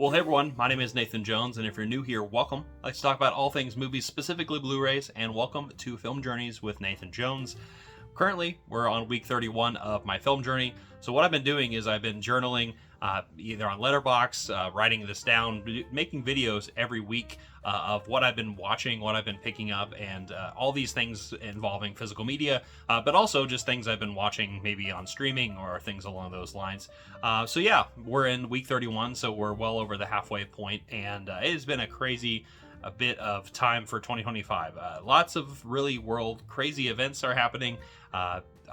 Well, hey everyone, my name is Nathan Jones, and if you're new here, welcome. I like to talk about all things movies, specifically Blu-rays, and welcome to Film Journeys with Nathan Jones. Currently, we're on week 31 of my film journey, so what I've been doing is I've been journaling either on Letterboxd, writing this down, making videos every week of what I've been watching, what I've been picking up, and all these things involving physical media, but also just things I've been watching maybe on streaming or things along those lines. So yeah, we're in week 31, so we're well over the halfway point, and it has been a bit of time for 2025. Lots of really world crazy events are happening.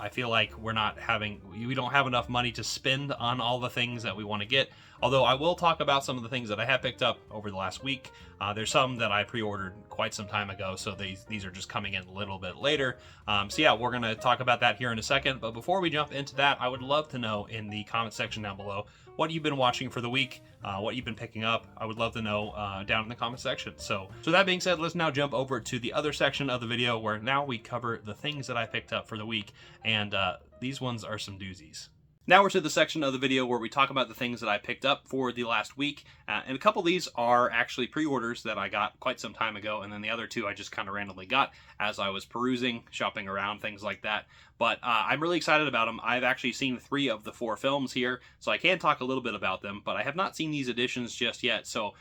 I feel like we don't have enough money to spend on all the things that we want to get. Although I will talk about some of the things that I have picked up over the last week. There's some that I pre-ordered quite some time ago, so these are just coming in a little bit later. So yeah, we're going to talk about that here in a second. But before we jump into that, I would love to know in the comment section down below what you've been watching for the week, what you've been picking up. I would love to know down in the comment section. So that being said, let's now jump over to the other section of the video where now we cover the things that I picked up for the week, and these ones are some doozies. Now we're to the section of the video where we talk about the things that I picked up for the last week, and a couple of these are actually pre-orders that I got quite some time ago, and then the other two I just kind of randomly got as I was perusing, shopping around, things like that. But I'm really excited about them. I've actually seen 3 of the 4 films here, so I can talk a little bit about them, but I have not seen these editions just yet, so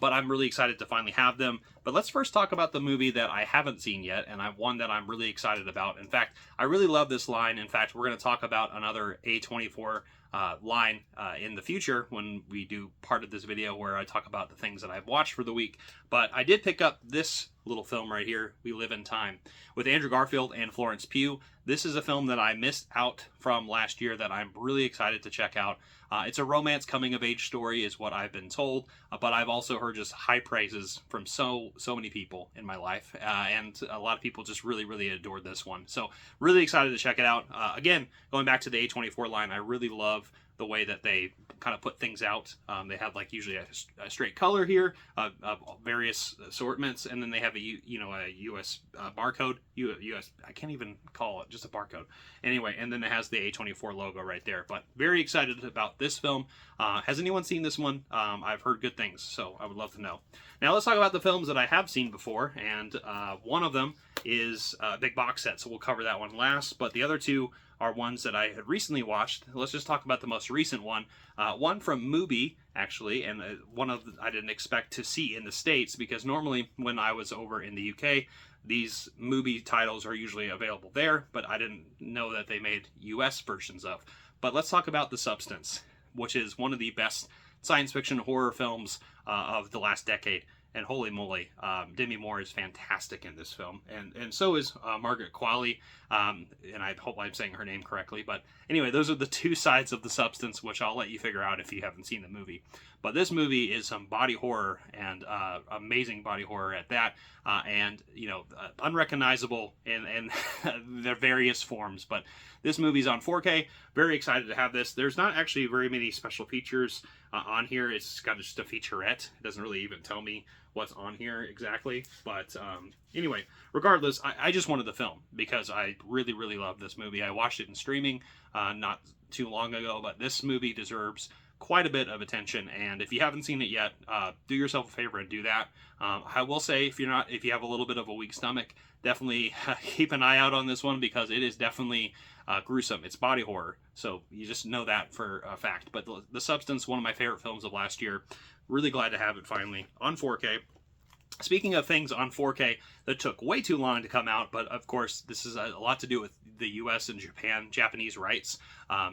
but I'm really excited to finally have them. But let's first talk about the movie that I haven't seen yet, and one that I'm really excited about. In fact, I really love this line. In fact, we're going to talk about another A24 line in the future when we do part of this video where I talk about the things that I've watched for the week. But I did pick up this little film right here, We Live in Time, with Andrew Garfield and Florence Pugh. This is a film that I missed out from last year that I'm really excited to check out. It's a romance coming-of-age story is what I've been told, but I've also heard just high praises from so many people in my life, and a lot of people just really adored this one. So really excited to check it out. Again, going back to the A24 line, I really love the way that they kind of put things out. They have like usually a straight color here, various assortments, and then they have a US barcode. US, I can't even call it, just a barcode. Anyway, and then it has the A24 logo right there. But very excited about this film. Has anyone seen this one? I've heard good things, so I would love to know. Now let's talk about the films that I have seen before, and one of them is a big box set, so we'll cover that one last. But the other two are ones that I had recently watched. Let's just talk about the most recent one. One from Mubi, actually, and I didn't expect to see in the States, because normally when I was over in the UK, these Mubi titles are usually available there, but I didn't know that they made US versions of. But let's talk about The Substance, which is one of the best science fiction horror films of the last decade. And holy moly, Demi Moore is fantastic in this film, and so is Margaret Qualley, and I hope I'm saying her name correctly. But anyway, those are the two sides of The Substance, which I'll let you figure out if you haven't seen the movie. But this movie is some body horror, and amazing body horror at that, and unrecognizable in their various forms. But this movie's on 4K. Very excited to have this. There's not actually very many special features on here. It's got just a featurette. It doesn't really even tell me what's on here exactly. But anyway, regardless, I just wanted the film because I really love this movie. I watched it in streaming not too long ago, but this movie deserves quite a bit of attention, and if you haven't seen it yet, do yourself a favor and do that. I will say, if you have a little bit of a weak stomach, definitely keep an eye out on this one, because it is definitely gruesome. It's body horror, so you just know that for a fact. But The Substance, one of my favorite films of last year. Really glad to have it finally on 4K. Speaking of things on 4K that took way too long to come out, but of course this is a lot to do with the US and Japanese rights.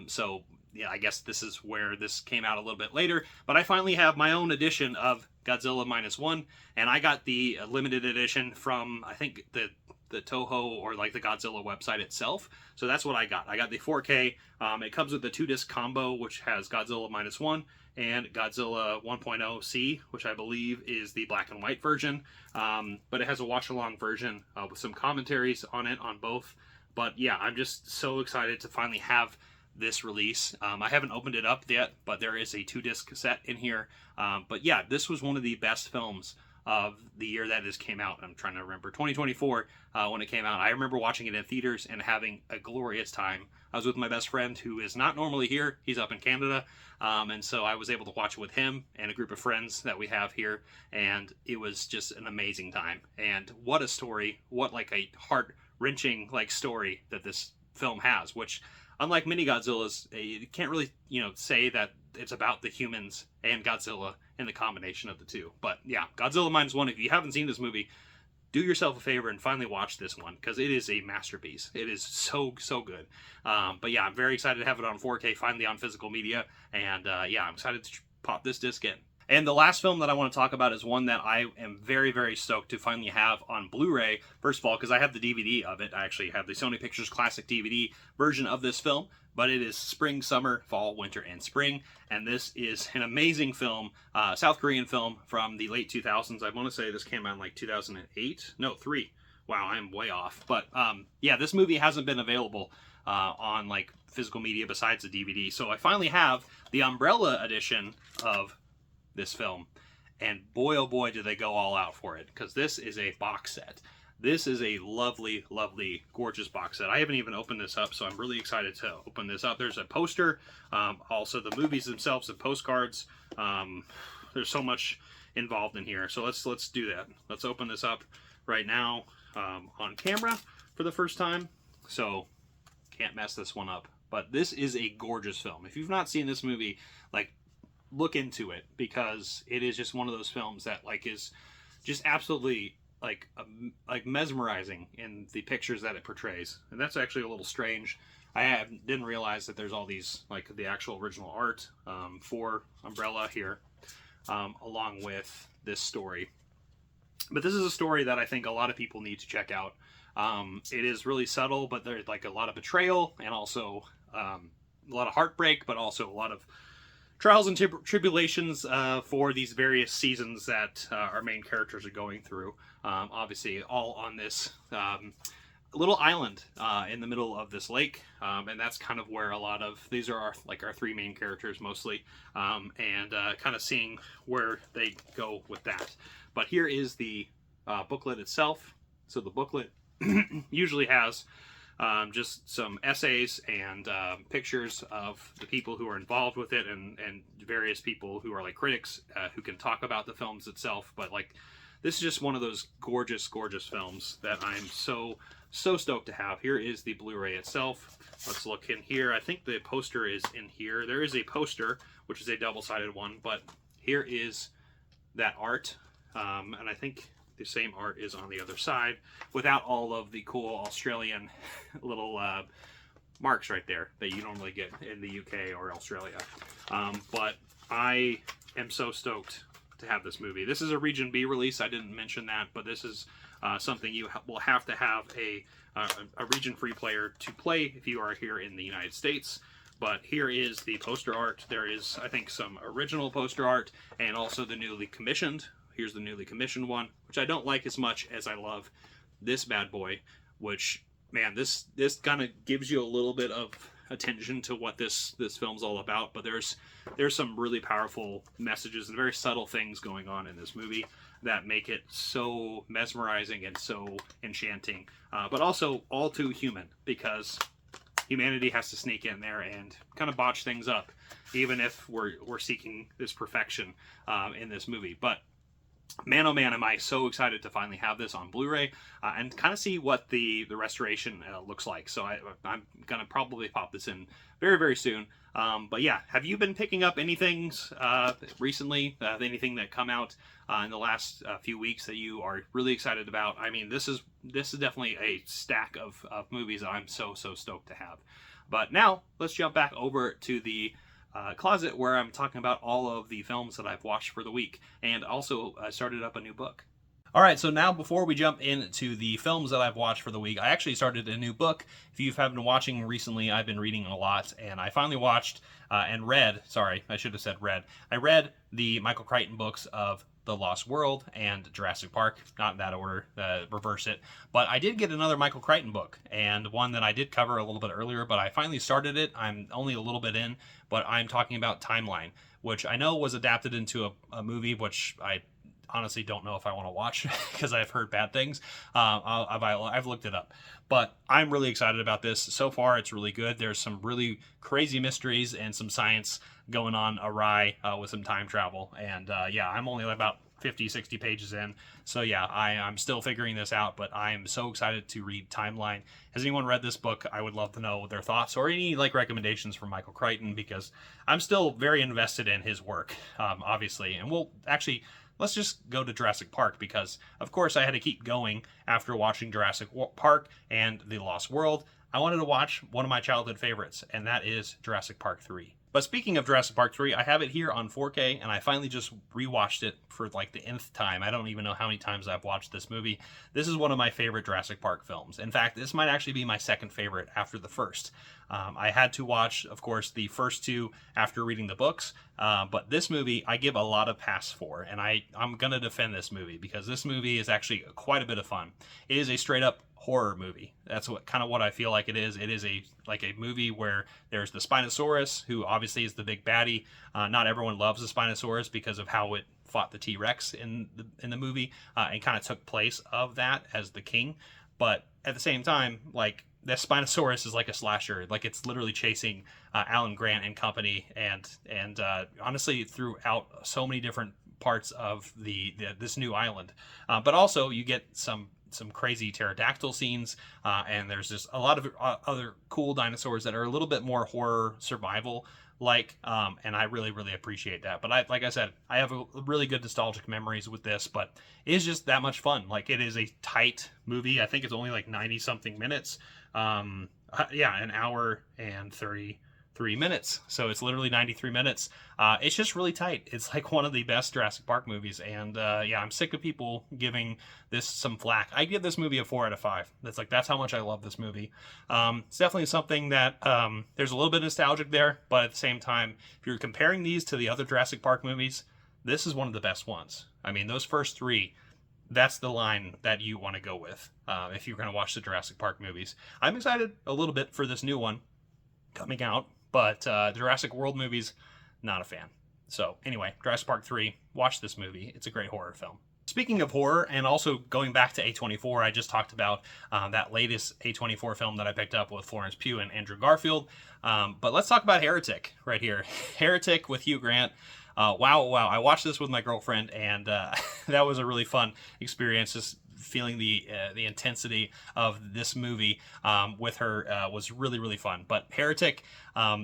So yeah, I guess this is where this came out a little bit later, but I finally have my own edition of Godzilla -1, and I got the limited edition from, I think, the Toho or like the Godzilla website itself. So that's what I got. I got the 4K. It comes with the 2-disc combo, which has Godzilla -1 and Godzilla 1.0C, which I believe is the black and white version. But it has a watch-along version with some commentaries on it on both. But yeah, I'm just so excited to finally have this release. I haven't opened it up yet, but there is a 2-disc set in here. But yeah, this was one of the best films of the year that this came out. I'm trying to remember, 2024, when it came out. I remember watching it in theaters and having a glorious time. I was with my best friend, who is not normally here. He's up in Canada, and so I was able to watch it with him and a group of friends that we have here, and it was just an amazing time. And what a story! What like a heart-wrenching like story that this film has, which, unlike many Godzillas, you can't really, say that it's about the humans and Godzilla and the combination of the two. But yeah, Godzilla Minus One, if you haven't seen this movie, do yourself a favor and finally watch this one, because it is a masterpiece. It is so good. But yeah, I'm very excited to have it on 4K, finally on physical media, and yeah, I'm excited to pop this disc in. And the last film that I want to talk about is one that I am very stoked to finally have on Blu-ray. First of all, because I have the DVD of it. I actually have the Sony Pictures Classic DVD version of this film, but it is spring, summer, fall, winter, and spring. And this is an amazing film, South Korean film from the late 2000s. I want to say this came out in like 2008? No, 3. Wow, I'm way off. But yeah, this movie hasn't been available on like physical media besides the DVD. So I finally have the Umbrella edition of this film, and boy oh boy did they go all out for it, because this is a box set. This is a lovely gorgeous box set. I haven't even opened this up, so I'm really excited to open this up. There's a poster, also the movies themselves and postcards. There's so much involved in here, so let's do that. Let's open this up right now on camera for the first time, so can't mess this one up. But this is a gorgeous film. If you've not seen this movie, like, look into it, because it is just one of those films that like is just absolutely like mesmerizing in the pictures that it portrays. And that's actually a little strange. I didn't realize that there's all these like the actual original art for Umbrella here, along with this story. But this is a story that I think a lot of people need to check out. It is really subtle, but there's like a lot of betrayal, and also a lot of heartbreak, but also a lot of trials and tribulations for these various seasons that our main characters are going through. Obviously, all on this little island in the middle of this lake, and that's kind of where a lot of these are our 3 main characters mostly, and kind of seeing where they go with that. But here is the booklet itself. So the booklet usually has just some essays and pictures of the people who are involved with it, and various people who are like critics who can talk about the films itself. But like, this is just one of those gorgeous films that I'm so stoked to have. Here is the Blu-ray itself. Let's look in here. I think the poster is in here. There is a poster, which is a double-sided one, but here is that art, and I think the same art is on the other side, without all of the cool Australian little marks right there that you normally get in the UK or Australia. But I am so stoked to have this movie. This is a Region B release. I didn't mention that, but this is something you will have to have a region-free player to play if you are here in the United States. But here is the poster art. There is, I think, some original poster art, and also the newly commissioned. Here's the newly commissioned one, which I don't like as much as I love this bad boy, which, man, this kind of gives you a little bit of attention to what this film's all about. But there's some really powerful messages and very subtle things going on in this movie that make it so mesmerizing and so enchanting, but also all too human, because humanity has to sneak in there and kind of botch things up, even if we're seeking this perfection in this movie. But man, oh man, am I so excited to finally have this on Blu-ray and kind of see what the restoration looks like. So I'm going to probably pop this in very soon. But yeah, have you been picking up anything recently, anything that come out in the last few weeks that you are really excited about? I mean, this is definitely a stack of movies that I'm so stoked to have. But now, let's jump back over to the closet, where I'm talking about all of the films that I've watched for the week, and also started up a new book. Alright, so now before we jump into the films that I've watched for the week, I actually started a new book. If you have been watching recently, I've been reading a lot, and I finally watched and read, sorry, I should have said read. I read the Michael Crichton books of The Lost World and Jurassic Park, not in that order, reverse it. But I did get another Michael Crichton book, and one that I did cover a little bit earlier, but I finally started it. I'm only a little bit in, but I'm talking about Timeline, which I know was adapted into a movie, which I honestly don't know if I want to watch because I've heard bad things. I've looked it up, but I'm really excited about this. So far, it's really good. There's some really crazy mysteries and some science going on awry with some time travel. And yeah, I'm only about 50, 60 pages in. So yeah, I'm still figuring this out, but I'm so excited to read Timeline. Has anyone read this book? I would love to know their thoughts or any like recommendations from Michael Crichton, because I'm still very invested in his work, obviously. And we'll actually, let's just go to Jurassic Park, because of course I had to keep going after watching Jurassic Park and The Lost World. I wanted to watch one of my childhood favorites, and that is Jurassic Park 3. But speaking of Jurassic Park 3, I have it here on 4K, and I finally just rewatched it for like the nth time. I don't even know how many times I've watched this movie. This is one of my favorite Jurassic Park films. In fact, this might actually be my second favorite after the first. I had to watch, of course, the first two after reading the books, but this movie I give a lot of pass for, and I'm going to defend this movie because this movie is actually quite a bit of fun. It is a straight up horror movie. That's what I feel like it is. It is a movie where there's the Spinosaurus, who obviously is the big baddie. Not everyone loves the Spinosaurus because of how it fought the T-Rex in the movie, and kind of took place of that as the king. But at the same time, like, the Spinosaurus is like a slasher. Like, it's literally chasing Alan Grant and company, and honestly throughout so many different parts of this new island. But also you get some crazy pterodactyl scenes, and there's just a lot of other cool dinosaurs that are a little bit more horror survival like, and I really appreciate that. But like I said, I have a really good nostalgic memories with this, but it is just that much fun. Like, it is a tight movie. I think it's only like 90 something minutes. Yeah, an hour and 33 minutes. So it's literally 93 minutes. It's just really tight. It's like one of the best Jurassic Park movies. And yeah, I'm sick of people giving this some flack. I give this movie a 4 out of 5. That's how much I love this movie. It's definitely something that there's a little bit nostalgic there, but at the same time, if you're comparing these to the other Jurassic Park movies, this is one of the best ones. I mean, those first three, that's the line that you want to go with if you're going to watch the Jurassic Park movies. I'm excited a little bit for this new one coming out, but the Jurassic World movies, not a fan. So anyway, Jurassic Park 3, watch this movie. It's a great horror film. Speaking of horror, and also going back to A24, I just talked about that latest A24 film that I picked up with Florence Pugh and Andrew Garfield. But let's talk about Heretic right here. Heretic with Hugh Grant. Wow. I watched this with my girlfriend, and that was a really fun experience. Just feeling the intensity of this movie with her was really fun. But Heretic,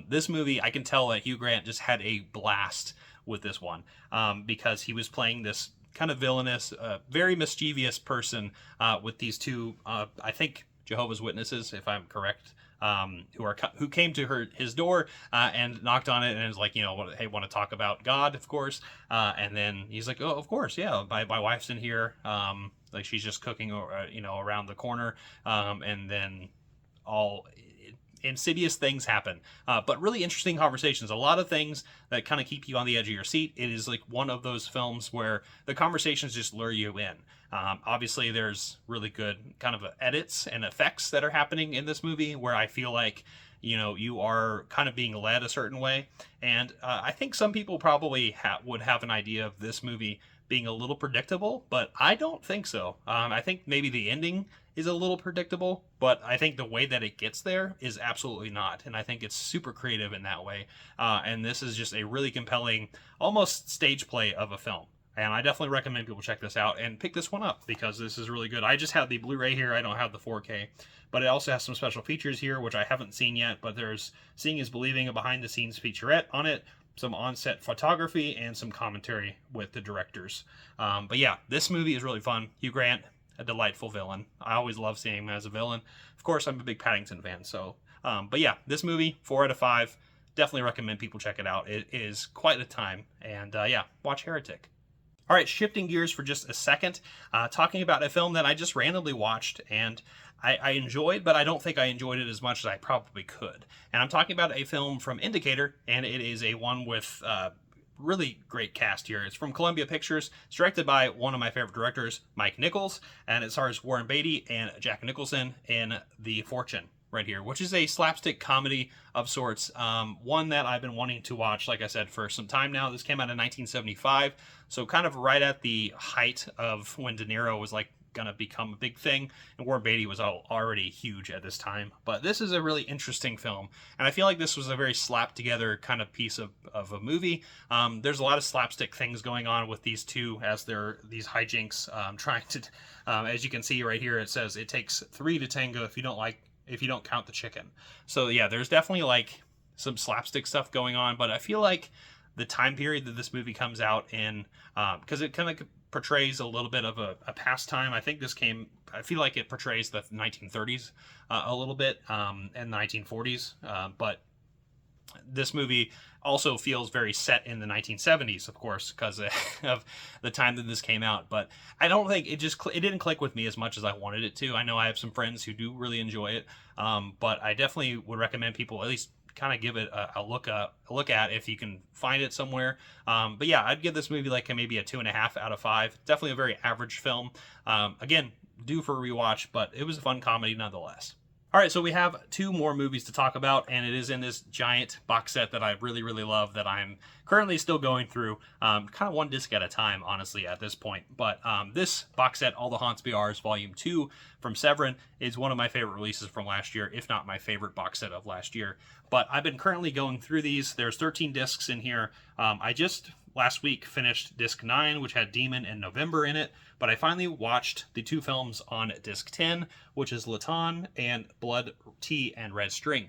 this movie, I can tell that Hugh Grant just had a blast with this one because he was playing this kind of villainous, very mischievous person with these two, I think, Jehovah's Witnesses, if I'm correct. Who came to his door and knocked on it, and was like, hey, want to talk about God, of course. And then he's like, oh, of course, yeah, my wife's in here, like she's just cooking, around the corner, and then all insidious things happen, but really interesting conversations. A lot of things that kind of keep you on the edge of your seat. It is like one of those films where the conversations just lure you in. Obviously, there's really good kind of edits and effects that are happening in this movie where I feel like, you are kind of being led a certain way. And I think some people probably would have an idea of this movie being a little predictable, but I don't think so. I think maybe the ending is a little predictable, but I think the way that it gets there is absolutely not. And I think it's super creative in that way. And this is just a really compelling, almost stage play of a film. And I definitely recommend people check this out and pick this one up because this is really good. I just have the Blu-ray here. I don't have the 4K, but it also has some special features here, which I haven't seen yet, but there's Seeing is Believing, a behind the scenes featurette on it, some on-set photography, and some commentary with the directors. But yeah, this movie is really fun. Hugh Grant, a delightful villain. I always love seeing him as a villain. Of course, I'm a big Paddington fan, so. But yeah, this movie, 4 out of 5. Definitely recommend people check it out. It is quite a time. And yeah, watch Heretic. All right, shifting gears for just a second, talking about a film that I just randomly watched and I enjoyed, but I don't think I enjoyed it as much as I probably could. And I'm talking about a film from Indicator, and it is a one with really great cast here. It's from Columbia Pictures. It's directed by one of my favorite directors, Mike Nichols, and it stars Warren Beatty and Jack Nicholson in The Fortune. right here, which is a slapstick comedy of sorts. One that I've been wanting to watch, like I said, for some time now. This came out in 1975, so kind of right at the height of when De Niro was like gonna become a big thing, and Warren Beatty was already huge at this time. But this is a really interesting film, and I feel like this was a very slapped together kind of piece of a movie. There's a lot of slapstick things going on with these two as they're these hijinks trying to, as you can see right here, it says it takes 3 to tango if you don't count the chicken. So yeah, there's definitely like some slapstick stuff going on, but I feel like the time period that this movie comes out in, because it kind of portrays a little bit of a pastime. I feel like it portrays the 1930s a little bit, and the 1940s, but this movie also feels very set in the 1970s, of course, because of the time that this came out. But I don't think it didn't click with me as much as I wanted it to. I know I have some friends who do really enjoy it, but I definitely would recommend people at least kind of give it a look at if you can find it somewhere. But yeah, I'd give this movie like maybe a 2.5 out of 5. Definitely a very average film. Again, due for a rewatch, but it was a fun comedy nonetheless. All right, so we have 2 more movies to talk about, and it is in this giant box set that I really, really love that I'm currently still going through, kind of one disc at a time, honestly, at this point. But this box set, All the Haunts Be Ours, Volume 2 from Severin, is one of my favorite releases from last year, if not my favorite box set of last year. But I've been currently going through these. There's 13 discs in here. I just last week finished disc 9, which had Demon and November in it, but I finally watched the 2 films on disc 10, which is Laton and Blood, Tea, and Red String.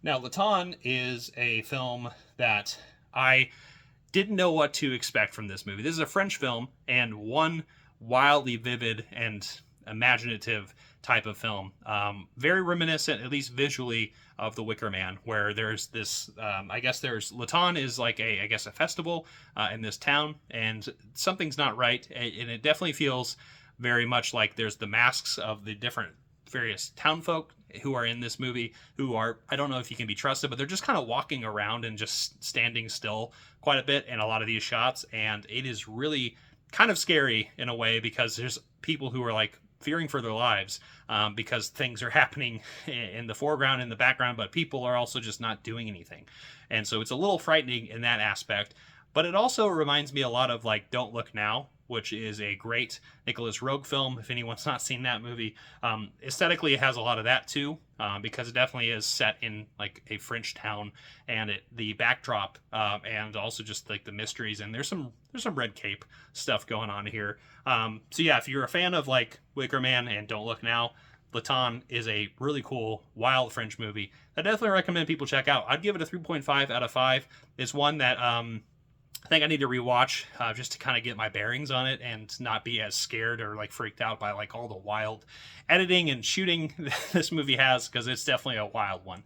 Now, Laton is a film that I didn't know what to expect from this movie. This is a French film, and one wildly vivid and imaginative type of film. Very reminiscent, at least visually, of The Wicker Man, where there's this, Laton is like a festival in this town, and something's not right, and it definitely feels very much like there's the masks of the different various townfolk who are in this movie, who are, I don't know if you can be trusted, but they're just kind of walking around and just standing still quite a bit in a lot of these shots, and it is really kind of scary in a way, because there's people who are like fearing for their lives because things are happening in the foreground, in the background, but people are also just not doing anything. And so it's a little frightening in that aspect. But it also reminds me a lot of like Don't Look Now, which is a great Nicholas Roeg film, if anyone's not seen that movie. Aesthetically, it has a lot of that too, because it definitely is set in like a French town, and the backdrop, and also just like the mysteries, and there's some red cape stuff going on here. So yeah, if you're a fan of like Wicker Man and Don't Look Now, Laton is a really cool, wild French movie I definitely recommend people check out. I'd give it a 3.5 out of 5. It's one that I think I need to rewatch just to kind of get my bearings on it and not be as scared or like freaked out by like all the wild editing and shooting this movie has, because it's definitely a wild one.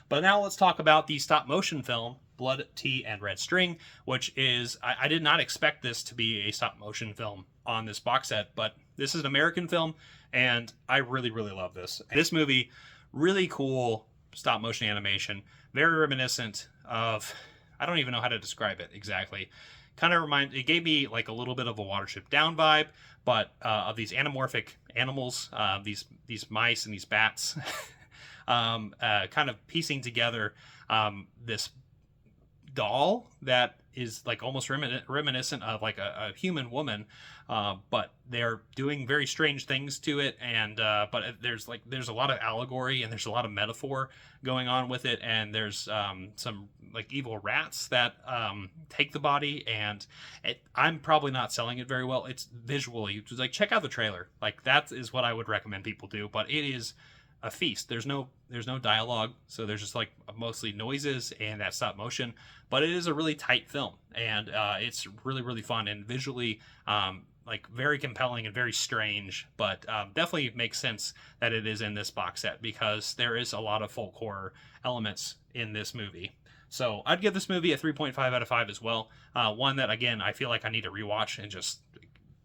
But now let's talk about the stop motion film Blood, Tea, and Red String, which is, I did not expect this to be a stop motion film on this box set, but this is an American film, and I really, really love this. This movie, really cool stop motion animation, very reminiscent of, I don't even know how to describe it exactly. It gave me like a little bit of a Watership Down vibe, but of these anamorphic animals, these mice and these bats, kind of piecing together this doll that is like almost reminiscent of like a human woman, but they're doing very strange things to it, and but there's a lot of allegory and there's a lot of metaphor going on with it, and there's some like evil rats that take the body, and I'm probably not selling it very well. It's visually, like, check out the trailer, like that is what I would recommend people do, but it is a feast. There's no dialogue, so there's just like mostly noises and that stop motion, but it is a really tight film, and it's really, really fun and visually like very compelling and very strange, but definitely makes sense that it is in this box set because there is a lot of folk horror elements in this movie. So I'd give this movie a 3.5 out of 5 as well. One that, again, I feel like I need to rewatch and just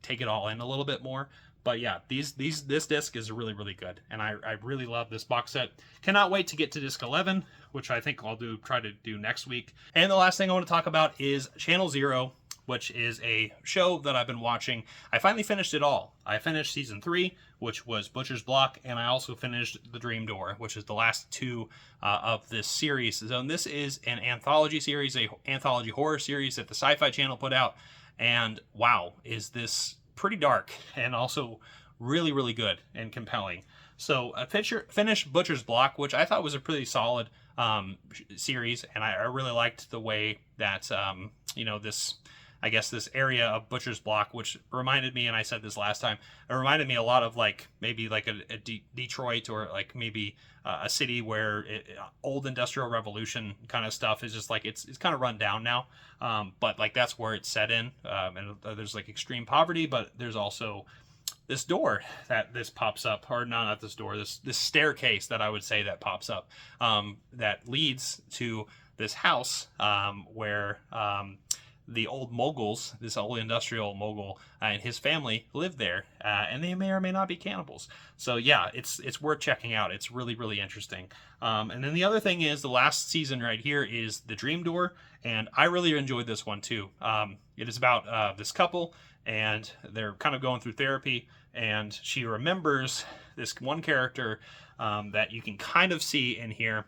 take it all in a little bit more. But yeah, this disc is really, really good, and I really love this box set. Cannot wait to get to disc 11, which I think I'll try to do next week. And the last thing I want to talk about is Channel Zero which is a show that I've been watching. I finally finished it all. I finished season 3, which was Butcher's Block, and I also finished The Dream Door, which is the last two of this series. So this is an anthology series, a anthology horror series that the Sci-Fi Channel put out, and wow, is this pretty dark and also really, really good and compelling. So I finished Butcher's Block, which I thought was a pretty solid series, and I really liked the way that this area of Butcher's Block, which reminded me, and I said this last time, it reminded me a lot of maybe a Detroit, or like maybe a city where old Industrial Revolution kind of stuff is just like it's kind of run down now, but like that's where it's set in, and there's like extreme poverty, but there's also this door that this pops up, or no, not this door, this staircase that I would say that pops up, that leads to this house where the old moguls, this old industrial mogul and his family live there, and they may or may not be cannibals. So yeah, it's worth checking out. It's really, really interesting. And then the other thing is the last season right here is The Dream Door, and I really enjoyed this one too. It is about this couple, and they're kind of going through therapy, and she remembers this one character that you can kind of see in here,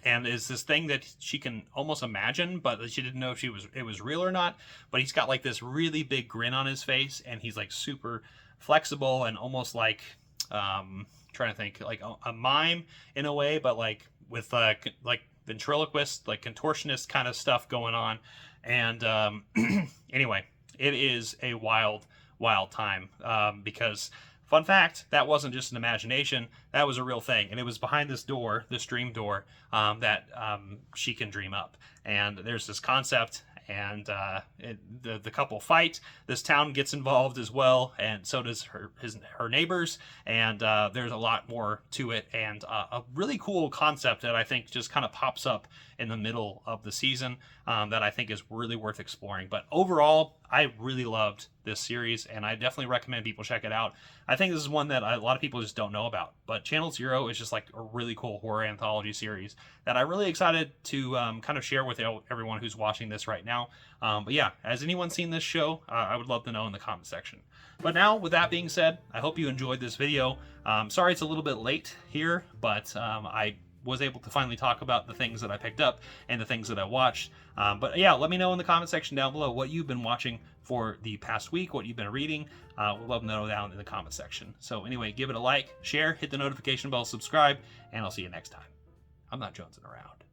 and is this thing that she can almost imagine, but she didn't know if it was real or not. But he's got like this really big grin on his face, and he's like super flexible and almost like trying to think like a mime in a way, but like with like ventriloquist, like contortionist kind of stuff going on. And anyway, it is a wild time, because fun fact, that wasn't just an imagination, that was a real thing, and it was behind this door, this dream door, that she can dream up. And there's this concept, and the couple fight. This town gets involved as well, and so does her neighbors, and there's a lot more to it, and a really cool concept that I think just kind of pops up in the middle of the season, that I think is really worth exploring. But overall, I really loved this series, and I definitely recommend people check it out. I think this is one that a lot of people just don't know about, but Channel Zero is just like a really cool horror anthology series that I'm really excited to kind of share with everyone who's watching this right now. But yeah, has anyone seen this show? I would love to know in the comment section. But now, with that being said, I hope you enjoyed this video. Sorry it's a little bit late here, but I was able to finally talk about the things that I picked up and the things that I watched. But yeah, let me know in the comment section down below what you've been watching for the past week, what you've been reading. We'd love to know down in the comment section. So anyway, give it a like, share, hit the notification bell, subscribe, and I'll see you next time. I'm not jonesing around.